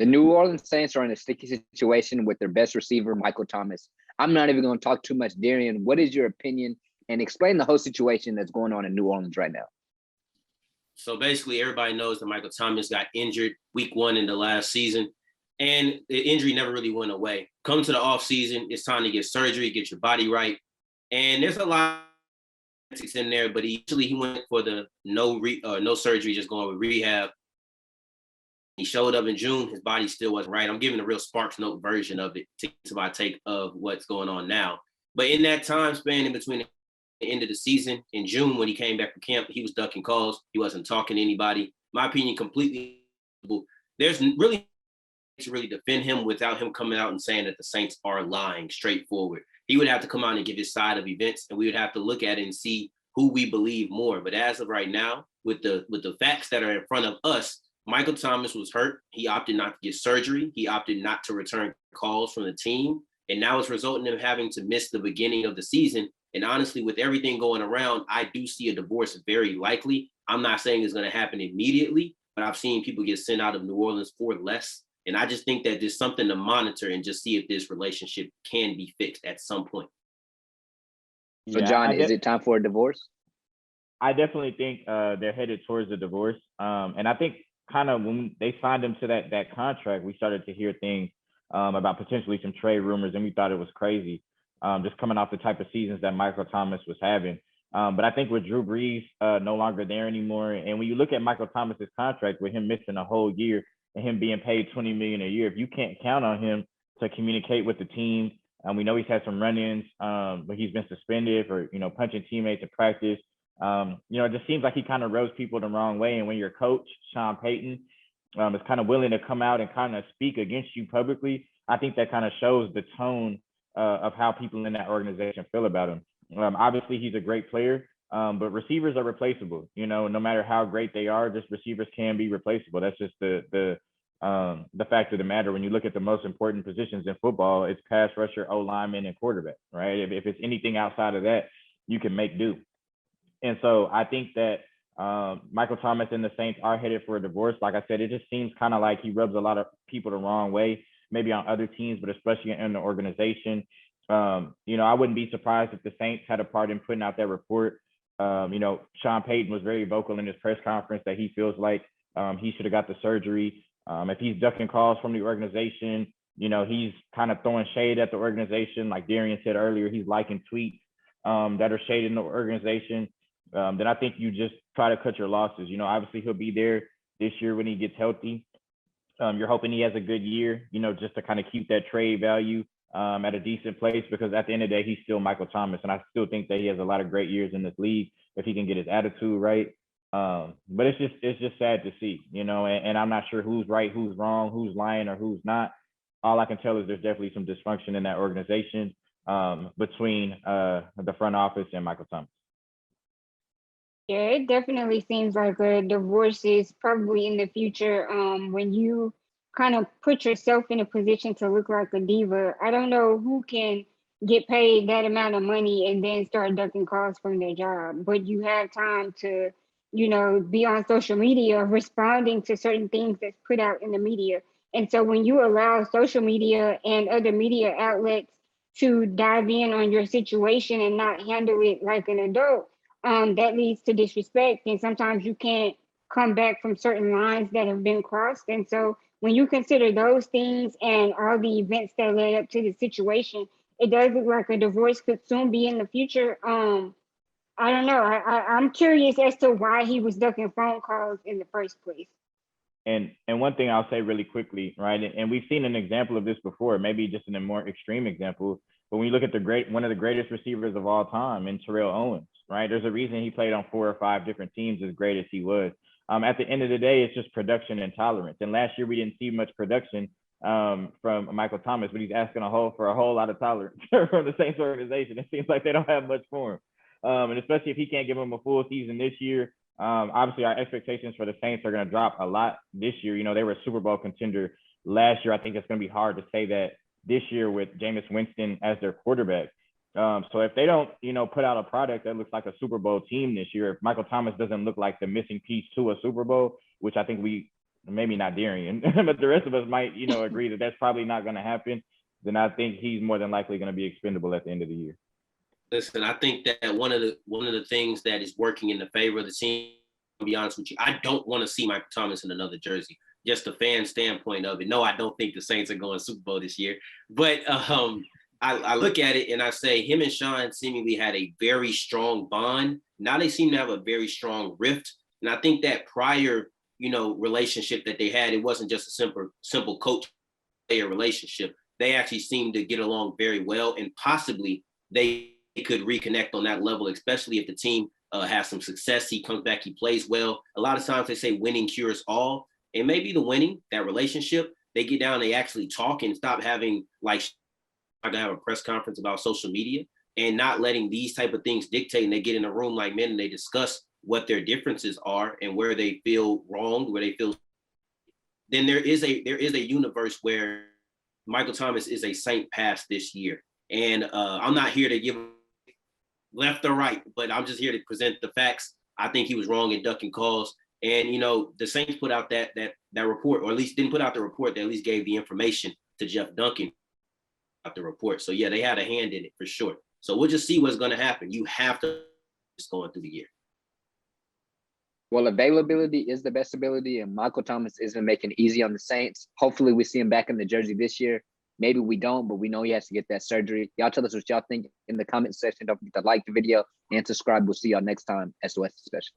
The New Orleans Saints are in a sticky situation with their best receiver, Michael Thomas. I'm not even going to talk too much. Darian, what is your opinion? And explain the whole situation that's going on in New Orleans right now. So basically, everybody knows that Michael Thomas got injured week 1 in the last season, and the injury never really went away. Come to the offseason, it's time to get surgery, get your body right. And there's a lot of things in there, but he went for the no surgery, just going with rehab. He showed up in June. His body still wasn't right. I'm giving a real Sparks Note version of it to my take of what's going on now. But in that time span in between the end of the season, in June when he came back from camp, he was ducking calls. He wasn't talking to anybody. My opinion, completely. There's really to really defend him without him coming out and saying that the Saints are lying straightforward. He would have to come out and give his side of events, and we would have to look at it and see who we believe more. But as of right now, with the facts that are in front of us, Michael Thomas was hurt. He opted not to get surgery. He opted not to return calls from the team. And now it's resulting in him having to miss the beginning of the season. And honestly, with everything going around, I do see a divorce very likely. I'm not saying it's going to happen immediately, but I've seen people get sent out of New Orleans for less. And I just think that there's something to monitor and just see if this relationship can be fixed at some point. So, John, is it time for a divorce? I definitely think they're headed towards a divorce. And I think kind of when they signed him to that contract, we started to hear things about potentially some trade rumors, and we thought it was crazy, just coming off the type of seasons that Michael Thomas was having. But I think with Drew Brees no longer there anymore, and when you look at Michael Thomas's contract with him missing a whole year and him being paid $20 million a year, if you can't count on him to communicate with the team, we know he's had some run-ins, but he's been suspended for punching teammates at practice. It just seems like he kind of rubs people the wrong way. And when your coach, Sean Payton, is kind of willing to come out and kind of speak against you publicly, I think that kind of shows the tone of how people in that organization feel about him. Obviously, he's a great player, but receivers are replaceable. No matter how great they are, just receivers can be replaceable. That's just the fact of the matter. When you look at the most important positions in football, it's pass rusher, O-lineman, and quarterback, right? If it's anything outside of that, you can make do. And so I think that Michael Thomas and the Saints are headed for a divorce. Like I said, it just seems kind of like he rubs a lot of people the wrong way, maybe on other teams, but especially in the organization. I wouldn't be surprised if the Saints had a part in putting out that report. Sean Payton was very vocal in his press conference that he feels like he should have got the surgery. If he's ducking calls from the organization, he's kind of throwing shade at the organization. Like Darian said earlier, he's liking tweets that are shading the organization. Then I think you just try to cut your losses. Obviously he'll be there this year when he gets healthy. You're hoping he has a good year, just to kind of keep that trade value at a decent place, because at the end of the day, he's still Michael Thomas. And I still think that he has a lot of great years in this league if he can get his attitude right. But it's just sad to see, and I'm not sure who's right, who's wrong, who's lying or who's not. All I can tell is there's definitely some dysfunction in that organization between the front office and Michael Thomas. Yeah, it definitely seems like a divorce is probably in the future when you kind of put yourself in a position to look like a diva. I don't know who can get paid that amount of money and then start ducking calls from their job, but you have time to, be on social media responding to certain things that's put out in the media. And so when you allow social media and other media outlets to dive in on your situation and not handle it like an adult, that leads to disrespect. And sometimes you can't come back from certain lines that have been crossed. And so when you consider those things and all the events that led up to the situation, it does look like a divorce could soon be in the future. I don't know. I'm curious as to why he was ducking phone calls in the first place. And one thing I'll say really quickly, right? And we've seen an example of this before, maybe just in a more extreme example. But when you look at one of the greatest receivers of all time in Terrell Owens, right? There's a reason he played on 4 or 5 different teams as great as he was. At the end of the day, it's just production and tolerance. And last year we didn't see much production from Michael Thomas, but he's asking for a whole lot of tolerance from the Saints organization. It seems like they don't have much for him. And especially if he can't give him a full season this year, obviously our expectations for the Saints are going to drop a lot this year. They were a Super Bowl contender last year. I think it's going to be hard to say that this year with Jameis Winston as their quarterback. So if they don't, put out a product that looks like a Super Bowl team this year, if Michael Thomas doesn't look like the missing piece to a Super Bowl, which I think we maybe not Darian, but the rest of us might, agree that that's probably not going to happen, then I think he's more than likely going to be expendable at the end of the year. Listen, I think that one of the things that is working in the favor of the team, to be honest with you, I don't want to see Michael Thomas in another jersey. Just the fan standpoint of it. No, I don't think the Saints are going Super Bowl this year. But I look at it and I say him and Sean seemingly had a very strong bond. Now they seem to have a very strong rift. And I think that prior, relationship that they had, it wasn't just a simple coach-player relationship. They actually seemed to get along very well, and possibly they could reconnect on that level, especially if the team has some success. He comes back, he plays well. A lot of times they say winning cures all. And maybe the winning, that relationship, they get down, they actually talk and stop having like to have a press conference about social media and not letting these type of things dictate. And they get in a room like men and they discuss what their differences are and where they feel wrong, where they feel. Then there is a universe where Michael Thomas is a Saint pass this year. And I'm not here to give left or right, but I'm just here to present the facts. I think he was wrong in ducking calls. And, the Saints put out that report, or at least didn't put out the report, they at least gave the information to Jeff Duncan about the report. So, yeah, they had a hand in it for sure. So we'll just see what's going to happen. You have to just going through the year. Well, availability is the best ability, and Michael Thomas isn't making it easy on the Saints. Hopefully we see him back in the jersey this year. Maybe we don't, but we know he has to get that surgery. Y'all tell us what y'all think in the comment section. Don't forget to like the video and subscribe. We'll see y'all next time. SOS Discussions.